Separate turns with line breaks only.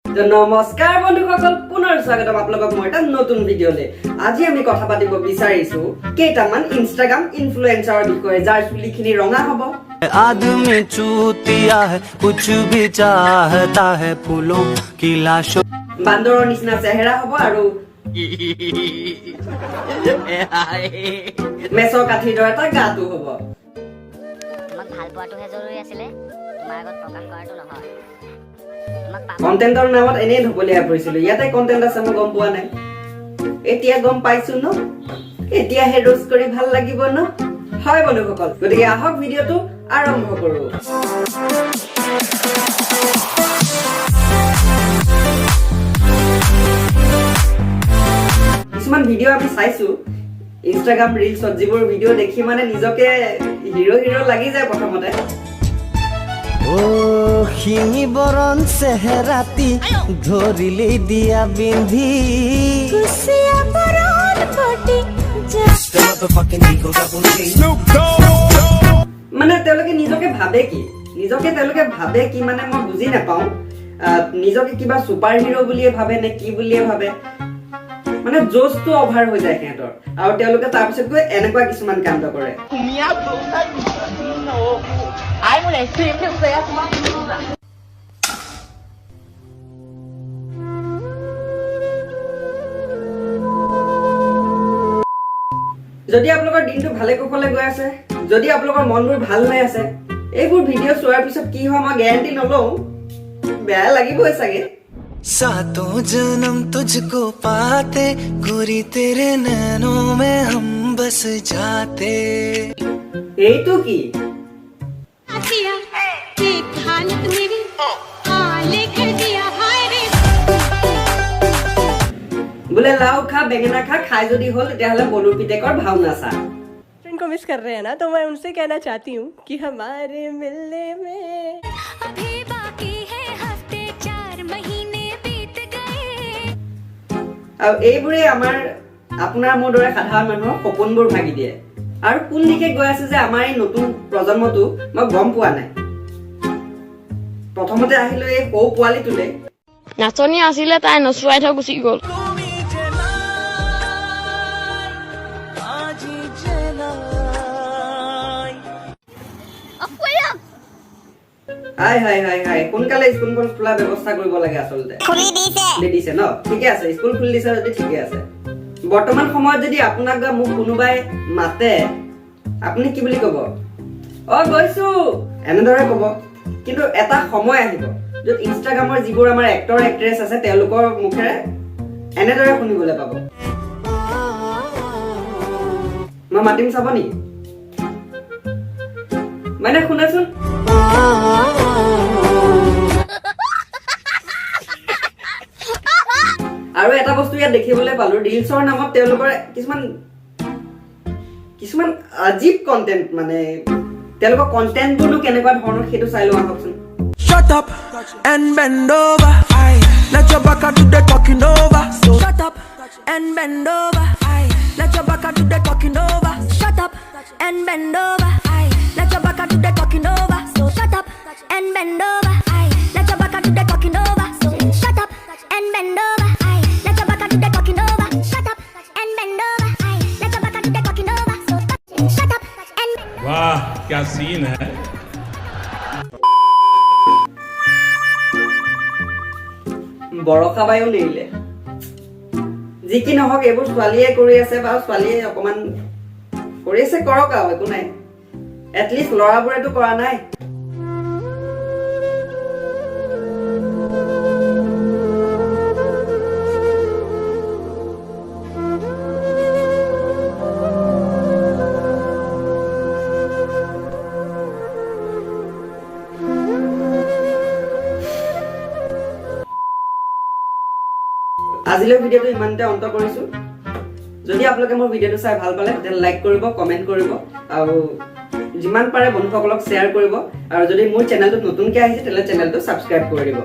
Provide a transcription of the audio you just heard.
তো নমস্কাৰ বন্ধুসকল, পুনৰ স্বাগতম আপোনালোকক মই এটা নতুন ভিডিঅ'লে। আজি আমি কথা পাতিব বিচাৰিছো কেইটামান ইনষ্টাগ্ৰাম ইনফ্লুৱেঞ্চাৰৰ বিষয়ে, যাৰ চুলিখিনি ৰঙা হ'ব।
आदमी चूतिया है, कुछ भी चाहता है, फूलों की लाशों
বান্দৰৰ নিচিনা চেহেৰা হ'ব আৰু মেচৰ কাঠিৰ দৰে এটা গাটো হ'ব।
তোমাক ভাল পোৱাটোহে জৰুৰী আছিলে, তোমাৰ আগত প্ৰকাশ কৰাটো নহয়।
কণ্টেণ্টৰ নামত এনেই ঢপলিয়াই পৰিছিলো, ইয়াতে কণ্টেণ্ট আছে মই গম পোৱা নাই। এতিয়া গম পাইছো ন, এতিয়াহে ৰোজ কৰি ভাল লাগিব ন। হয় বন্ধুসকল, গতিকে আহক ভিডিঅ'টো আৰম্ভ কৰো। কিছুমান ভিডিঅ' আমি চাইছো ইনষ্টাগ্ৰাম ৰিলছত, যিবোৰ ভিডিঅ' দেখি মানে নিজকে হিৰ' লাগি যায় প্ৰথমতে।
ओ খিঙি বৰণ চেহেৰাতি ধৰিলে দিয়া বিন্ধি
মানে তেওঁলোকে নিজকে ভাবে কি মানে মই বুজি নাপাওঁ। নিজকে কিবা ছুপাৰ হিৰ' বুলিয়ে ভাবে নে কি বুলিয়ে ভাবে, মানে জোচটো অভাৰ হৈ যায় সিহঁতৰ, আৰু তেওঁলোকে তাৰপিছত গৈ এনেকুৱা কিছুমান কাণ্ড কৰে। যদি আপোনালোকৰ দিনটো ভালে কুশলে গৈ আছে, যদি আপোনালোকৰ মনবোৰ ভাল হৈ আছে, এইবোৰ ভিডিঅ' চোৱাৰ পিছত কি হয় মই গেৰাণ্টি নলওঁ, বেয়া লাগিবই চাগে।
सातों जन्म तुझको पाते गोरी तेरे नैनों में हम बस जाते।
এইটো কি বোলে লাও খা বেঙেনা খা, খাই যদি হল তেতিয়াহ'লে বলুৰ পিতেকৰ ভাওনা চা।
को मिस कर रहे हैं ना, तो मैं उनसे कहना चाहती हूँ कि हमारे मिलने में
अभी बाकी है हफ्ते 4 महीने बीत गए।
আৰু এইবোৰে আমাৰ আপোনাৰ মোৰ দৰে সাধাৰণ মানুহৰ সপোনবোৰ ভাগি দিয়ে। আৰু কোন দিশে গৈ আছে যে আমাৰ এই নতুন প্ৰজন্মটো মই গম পোৱা নাই। প্ৰথমতে আহিলো এই সৌ পোৱালিটোলে,
নাচনি আছিলে, তাই নচুৱাই থৈ গুচি গ'ল।
হাই হাই হাই হাই, সোনকালে স্কুলখন খোলা ব্যৱস্থা কৰিব লাগে। আচলতে
খুলি
দিছে ন, ঠিকে আছে, স্কুল খুলি দিছে যদি ঠিকে আছে। বৰ্তমান সময়ত যদি আপোনাক বা মোক কোনোবাই মাতে, আপুনি কি বুলি কব? অ গৈছো, এনেদৰে কব। কিন্তু এটা সময় আহিব য'ত ইনষ্টাগ্ৰামৰ যিবোৰ আমাৰ এক্টৰ এক্ট্ৰেছ আছে, তেওঁলোকৰ মুখেৰে এনেদৰে শুনিবলৈ পাব। মই মাতিম, চাব নেকি? মানে শুনাচোন। আৰু এটা বস্তু ইয়াত দেখিবলৈ পালো, ৰিলছৰ নামত তেওঁলোকৰ কিছুমান আজীৱ কণ্টেণ্ট, মানে তেওঁলোকৰ কণ্টেণ্টবোৰনো কেনেকুৱা ধৰণৰ সেইটো চাই লওঁ আহকচোন।
Shut up and bend over. Aye. Let your back do the talking over. So shut up and bend over. Aye. Let your back do the talking over. Shut up and bend over. Aye. Let your back do the talking over. So shut up and bend over. Aye. Let your back do the talking over. So shut up and bend over. Aye. Let your back do the talking over. Shut up and bend over. Aye. Let your back do the talking over. So shut up and
वाह क्या scene है।
বৰষা বায়ু নেৰিলে। যি কি নহওক, এইবোৰ ছোৱালীয়ে কৰি আছে, বা ছোৱালীয়ে অকমান কৰি আছে, কৰক আৰু, একো নাই। এটলিষ্ট ল'ৰাবোৰেতো কৰা নাই। আজিলৈ ভিডিঅ'টো ইমানতে অন্ত কৰিছো। যদি আপোনালোকে মোৰ ভিডিঅ'টো চাই ভাল পালে তেতিয়াহ'লে লাইক কৰিব, কমেণ্ট কৰিব, আৰু যিমান পাৰে বন্ধুসকলক শ্বেয়াৰ কৰিব। আৰু যদি মোৰ চেনেলটোত নতুনকৈ আহিছে তেতিয়াহ'লে চেনেলটো ছাবস্ক্ৰাইব কৰি দিব।